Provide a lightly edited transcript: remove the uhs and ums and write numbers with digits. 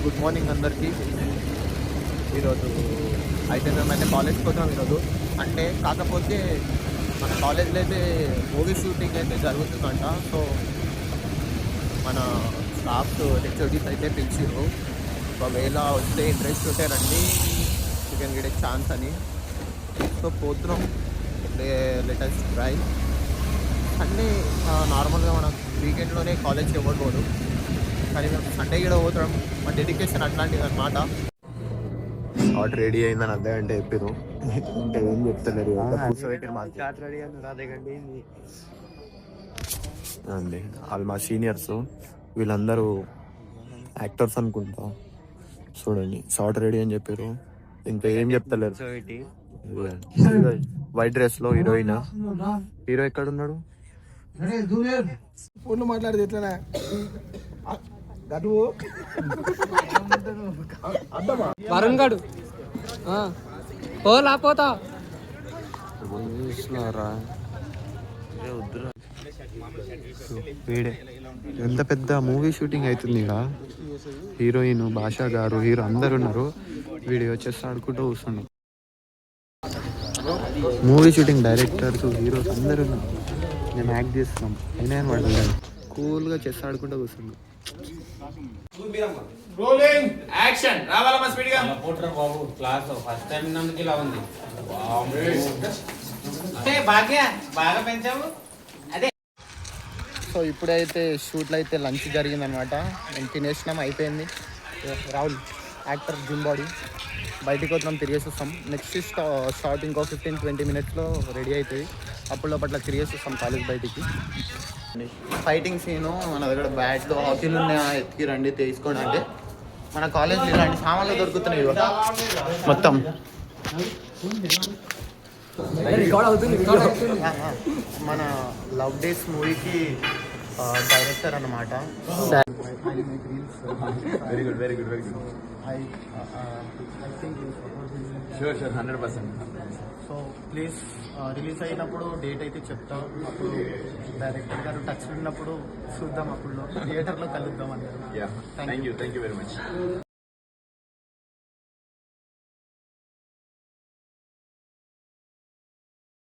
Good morning అందరికీ. ఈరోజు అయితే మేమైతే కాలేజ్కి పోతున్నాం ఈరోజు. అంటే కాకపోతే మన కాలేజ్లో అయితే మూవీ షూటింగ్ అయితే జరుగుతుందంట. సో మన స్టాఫ్ హెచ్ఓడీస్ అయితే పిలిచిరు. ఒకవేళ వస్తే ఇంట్రెస్ట్ ఉంటే రండి, you can get a chance అని. సో పోతున్నాం, లెటెస్ట్ ట్రై. సండే నార్మల్గా మనం వీకెండ్లోనే కాలేజ్కి ఎవరు పోదు, కానీ మేము సండే కూడా పోతాం. మా డెడికేషన్ అట్లాంటిది అనమాట. షార్ట్ రెడీ అయిందని అదే అంటే చెప్పారు, ఇంకా ఏం చెప్తలేరు. అండి వాళ్ళు మా సీనియర్స్, వీళ్ళందరూ యాక్టర్స్ అనుకుంటా. చూడండి షార్ట్ రెడీ అని చెప్పారు, ఇంకా ఏం చెప్తలేరు. వైట్ డ్రెస్ లో హీరోయిన్. హీరో ఎక్కడ ఉన్నాడు? ఫోన్ మాట్లాడితే ఎట్లా వరుణ్ గడు పోలా పోతా. వీడే ఎంత పెద్ద మూవీ షూటింగ్ అవుతుంది ఇక్కడ. హీరోయిన్, భాషా గారు, హీరో అందరు ఉన్నారు. వీడియో వచ్చేసి ఆడుకుంటూ కూర్చున్నాం. మూవీ షూటింగ్ డైరెక్టర్స్, హీరోస్ అందరు ఉన్నారు. మేము యాక్ట్ చేస్తున్నాం, అయినా పడుతుంది. కూల్గా చెస్ ఆడుకుంటూ కూర్చున్నాం. రోలింగ్ యాక్షన్ రావాలమ్మా స్పీడ్ గా. పోట్రా బాబు క్లాస్ ఫస్ట్ టైం నందుకు ఇలా ఉంది. అంటే బాగా పెంచావు. అదే సో ఇప్పుడైతే షూట్లో అయితే లంచ్ జరిగిందనమాట. మేము తినేసినాం, అయిపోయింది. రాహుల్ యాక్టర్ జిమ్ బాడీ బయటికి వస్తున్నాం, తిరిగేసి వస్తాం. నెక్స్ట్ షార్ట్ ఇంకో 15-20 మినిట్స్లో రెడీ అవుతుంది. అప్పుడు లోపల తిరిగేసి వస్తాం కాలేజ్ బయటికి. ఫైటింగ్ సీను మన దగ్గర బ్యాట్లు, హాకీలు ఉన్నాయి, ఎత్తికి రండి తీసుకోండి అంటే మన కాలేజ్లో ఇలాంటి సామాన్లు దొరుకుతున్నాయి మొత్తం. మన లవ్ డేస్ మూవీకి డైరెక్టర్ అన్నమాట. Very good very good very good. Sure 100%. So please release అయినప్పుడు డేట్ అయితే చెప్తాం. అప్పుడు డైరెక్టర్ గారు టచ్ ఉన్నప్పుడు చూద్దాం, అప్పుడు థియేటర్లో కలుద్దాం అందరూ. Thank you very much.